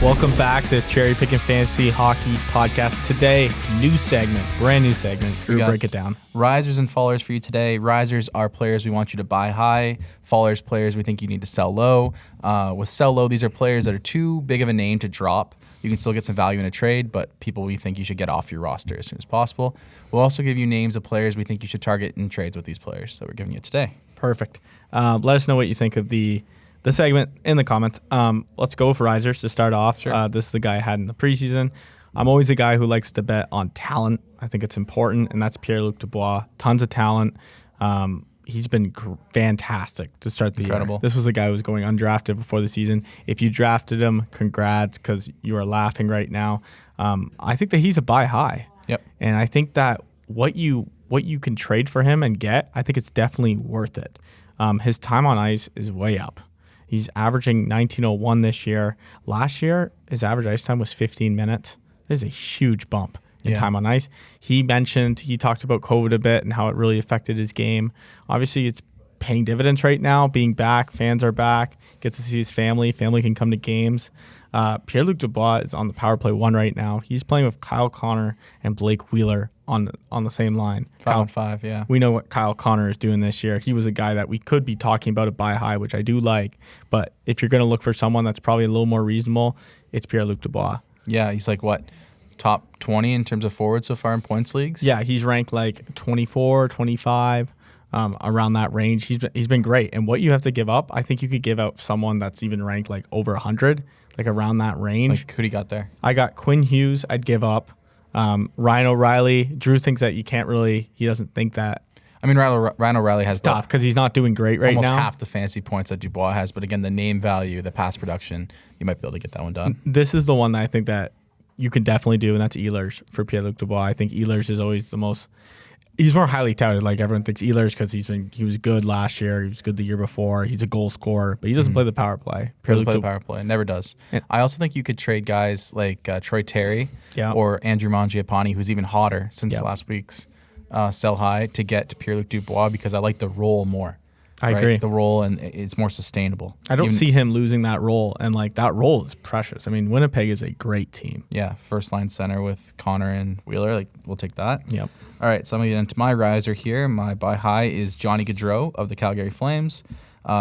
Welcome back to Cherry Picking Fantasy Hockey Podcast. Today, brand new segment. Drew, break it down. Risers and fallers for you today. Risers are players we want you to buy high. Fallers, players we think you need to sell low. With sell low, these are players that are too big of a name to drop. You can still get some value in a trade, but people we think you should get off your roster as soon as possible. We'll also give you names of players we think you should target in trades with these players that we're giving you today. Perfect. Let us know what you think of the segment in the comments. Let's go with Risers to start off. Sure. This is the guy I had in the preseason. I'm always a guy who likes to bet on talent. I think it's important, and that's Pierre-Luc Dubois. Tons of talent. He's been fantastic to start the year. This was a guy who was going undrafted before the season. If you drafted him, congrats, because you are laughing right now. I think that he's a buy high. Yep. And I think that what you can trade for him and get, I think it's definitely worth it. His time on ice is way up. He's averaging 19:01 this year. Last year, his average ice time was 15 minutes. This is a huge bump in time on ice. He talked about COVID a bit and how it really affected his game. Obviously, it's paying dividends right now, being back. Fans are back. Gets to see his family. Family can come to games. Pierre-Luc Dubois is on the power play 1 right now. He's playing with Kyle Connor and Blake Wheeler on the same line. 5-on-5, yeah. We know what Kyle Connor is doing this year. He was a guy that we could be talking about a buy high, which I do like. But if you're going to look for someone that's probably a little more reasonable, it's Pierre-Luc Dubois. Yeah, he's like what? Top 20 in terms of forwards so far in points leagues? Yeah, he's ranked like 24, 25, around that range. He's been great. And what you have to give up, I think you could give out someone that's even ranked like over 100, like around that range. Like who do you got there? I got Quinn Hughes I'd give up. Ryan O'Reilly. Drew thinks that he doesn't think that. I mean, Ryan O'Reilly has tough because he's not doing great right now. Almost half the fantasy points that Dubois has. But again, the name value, the pass production, you might be able to get that one done. This is the one that I think that you can definitely do, and that's Ehlers for Pierre-Luc Dubois. I think Ehlers is always the most. He's more highly touted. Like everyone thinks Ehlers because he was good last year. He was good the year before. He's a goal scorer, but he doesn't play the power play. Doesn't play the power play. Never does. And I also think you could trade guys like Troy Terry or Andrew Mangiapane, who's even hotter since last week's sell high, to get to Pierre-Luc Dubois because I like the role more. I agree. The role, and it's more sustainable. I don't see him losing that role, and like that role is precious. I mean, Winnipeg is a great team. Yeah, first line center with Connor and Wheeler. Like we'll take that. Yep. All right, so I'm gonna get into my riser here. My buy high is Johnny Gaudreau of the Calgary Flames.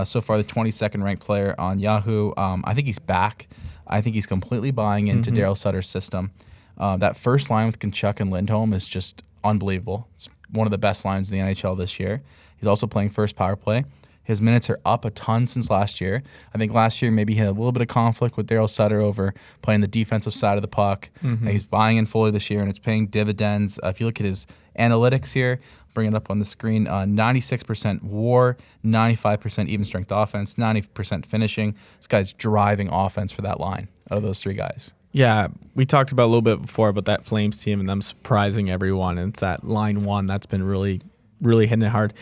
So far, the 22nd ranked player on Yahoo. I think he's back. I think he's completely buying into Daryl Sutter's system. That first line with Tkachuk and Lindholm is just unbelievable. It's one of the best lines in the NHL this year. He's also playing first power play. His minutes are up a ton since last year. I think last year maybe he had a little bit of conflict with Daryl Sutter over playing the defensive side of the puck. He's buying in fully this year, and it's paying dividends. If you look at his analytics here, bring it up on the screen, 96% WAR, 95% even strength offense, 90% finishing. This guy's driving offense for that line out of those three guys. Yeah, we talked about a little bit before about that Flames team and them surprising everyone. And it's that line 1 that's been really, really hitting it hard.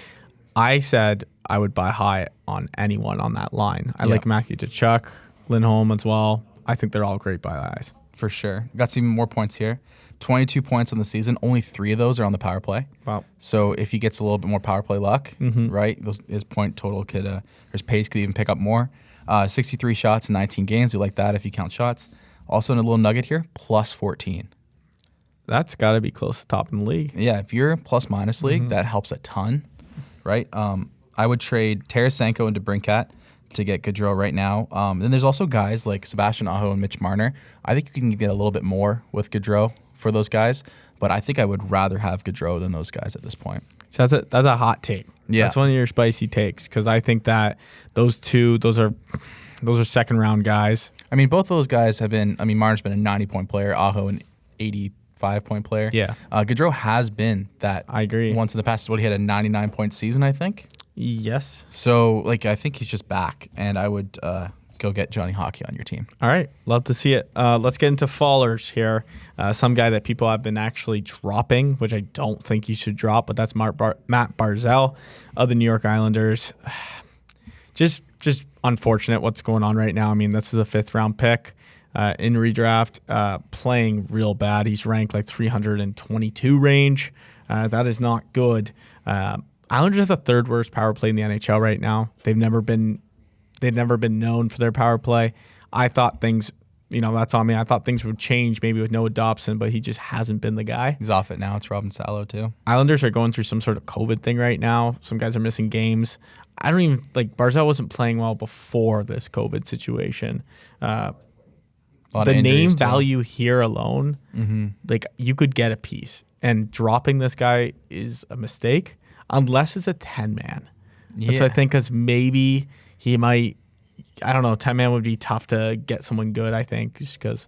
I said I would buy high on anyone on that line. I like Mathew Tkachuk, Lindholm as well. I think they're all great buy highs. For sure. Got some more points here. 22 points on the season. Only 3 of those are on the power play. Wow. So if he gets a little bit more power play luck, right, his point total his pace could even pick up more. 63 shots in 19 games. We like that if you count shots. Also in a little nugget here, plus 14. That's got to be close to top in the league. Yeah, if you're plus-minus league, that helps a ton, right? I would trade Tarasenko into DeBrincat to get Gaudreau right now. Then there's also guys like Sebastian Aho and Mitch Marner. I think you can get a little bit more with Gaudreau for those guys, but I think I would rather have Gaudreau than those guys at this point. So that's a hot take. Yeah. That's one of your spicy takes because I think that those are second round guys. I mean, both of those guys have been. I mean, Marner's been a 90-point player, Aho an 85-point player. Yeah. Gaudreau has been that. I agree. Once in the past, he had a 99-point season, I think. Yes. So, I think he's just back, and I would go get Johnny Hockey on your team. All right. Love to see it. Let's get into fallers here. Some guy that people have been actually dropping, which I don't think you should drop, but that's Matt Barzal of the New York Islanders. Just unfortunate what's going on right now. I mean, this is a 5th-round pick in redraft, playing real bad. He's ranked like 322 range. That is not good. Islanders have the 3rd worst power play in the NHL right now. They've never been known for their power play. I thought things that's on me. I thought things would change maybe with Noah Dobson, but he just hasn't been the guy. He's off it now. It's Robin Salo too. Islanders are going through some sort of COVID thing right now. Some guys are missing games. I don't even Barzal wasn't playing well before this COVID situation. The name value here alone, you could get a piece, and dropping this guy is a mistake unless it's a 10-man. Yeah. So I think because maybe he might. I don't know. 10-man would be tough to get someone good, I think, just because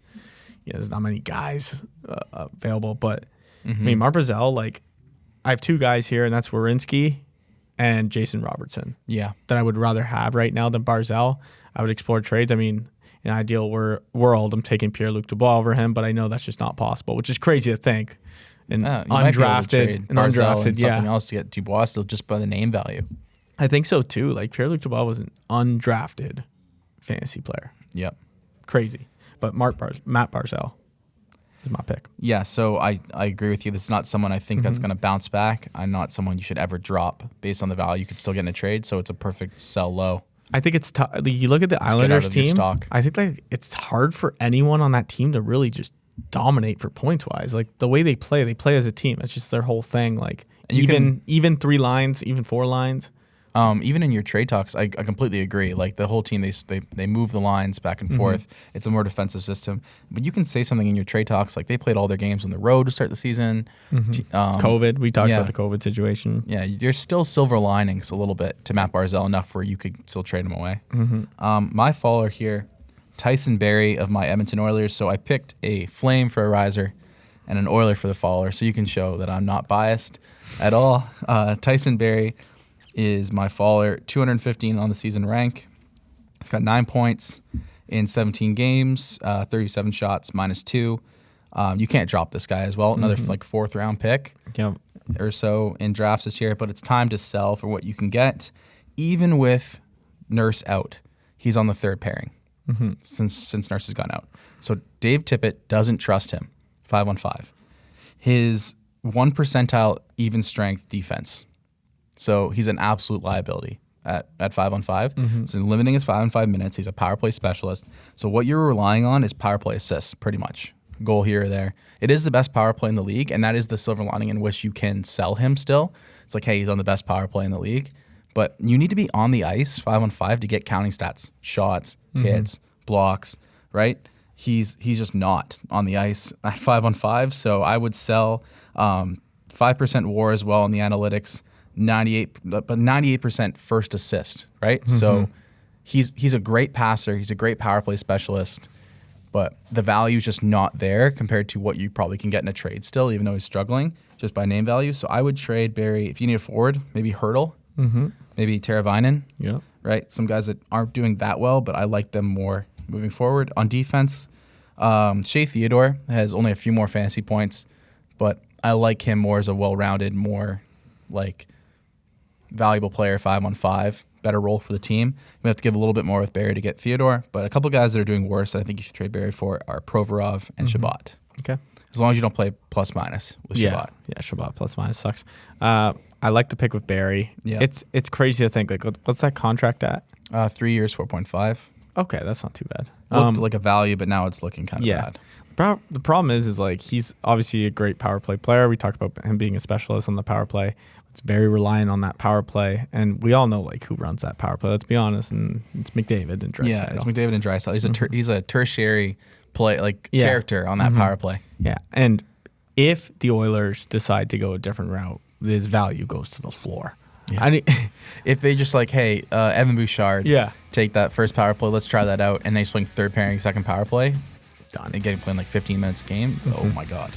there's not many guys available. But, I mean, Mark Barzal, I have 2 guys here, and that's Werenski and Jason Robertson. Yeah. That I would rather have right now than Barzal. I would explore trades. I mean, in an ideal world, I'm taking Pierre-Luc Dubois over him, but I know that's just not possible, which is crazy to think. And undrafted. Something else to get Dubois still just by the name value. I think so, too. Pierre-Luc Dubois was an undrafted fantasy player. Yep. Crazy. But Matt Barzal is my pick. Yeah, so I agree with you. This is not someone I think that's going to bounce back. I'm not someone you should ever drop based on the value you could still get in a trade, so it's a perfect sell low. I think it's tough. You look at the Islanders team, I think it's hard for anyone on that team to really just dominate for points-wise. The way they play as a team. It's just their whole thing. Even 3 lines, even 4 lines. Even in your trade talks, I completely agree. The whole team, they move the lines back and forth. It's a more defensive system. But you can say something in your trade talks, they played all their games on the road to start the season. COVID, we talked about the COVID situation. Yeah, there's still silver linings a little bit to Matt Barzal, enough where you could still trade him away. My follower here, Tyson Barrie of my Edmonton Oilers. So I picked a Flame for a riser and an Oiler for the follower, so you can show that I'm not biased at all. Tyson Barrie is my follower, 215 on the season rank. He's got 9 points in 17 games, 37 shots, -2. You can't drop this guy as well. Another 4th round pick or so in drafts this year, but it's time to sell for what you can get. Even with Nurse out, he's on the 3rd pairing since Nurse has gone out. So Dave Tippett doesn't trust him, 5-on-5. His 1 percentile even strength defense. So he's an absolute liability at 5-on-5. So limiting his 5-on-5 minutes. He's a power play specialist. So what you're relying on is power play assists, pretty much. Goal here or there. It is the best power play in the league, and that is the silver lining in which you can sell him still. It's hey, he's on the best power play in the league. But you need to be on the ice 5-on-5 to get counting stats, shots, hits, blocks, right? He's just not on the ice at 5-on-5. So I would sell 5% WAR as well in the analytics. 98% first assist, right? So he's a great passer. He's a great power play specialist, but the value is just not there compared to what you probably can get in a trade still, even though he's struggling just by name value. So I would trade Barrie if you need a forward, maybe Hurdle, maybe Teravainen, right? Some guys that aren't doing that well, but I like them more moving forward. On defense, Shea Theodore has only a few more fantasy points, but I like him more as a well-rounded, more valuable player 5-on-5, better role for the team. We have to give a little bit more with Barrie to get Theodore, but a couple guys that are doing worse that I think you should trade Barrie for are Provorov and Shabbat. Okay. As long as you don't play plus-minus with Shabbat. Yeah, Shabbat plus-minus sucks. I like to pick with Barrie. Yeah. It's crazy to think, what's that contract at? 3 years, 4.5. Okay, that's not too bad. Looked like a value, but now it's looking kind of bad. The problem is he's obviously a great power play player. We talked about him being a specialist on the power play. It's very reliant on that power play, and we all know who runs that power play. Let's be honest, and it's McDavid and Draisaitl. Yeah, it's McDavid and Draisaitl. He's a tertiary play character on that power play. Yeah, and if the Oilers decide to go a different route, his value goes to the floor. Yeah. If they just hey, Evan Bouchard, take that first power play, let's try that out, and they're playing 3rd pairing, 2nd power play, done. And getting playing 15 minutes a game. Oh my God,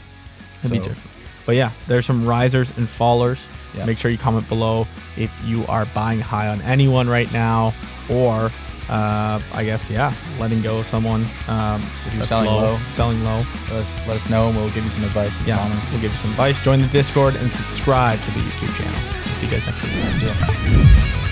it'd be different. But yeah, there's some risers and fallers. Yeah. Make sure you comment below if you are buying high on anyone right now, or letting go of someone. If you're selling low, let us know, and we'll give you some advice in the comments. We'll give you some advice. Join the Discord and subscribe to the YouTube channel. We'll see you guys next week.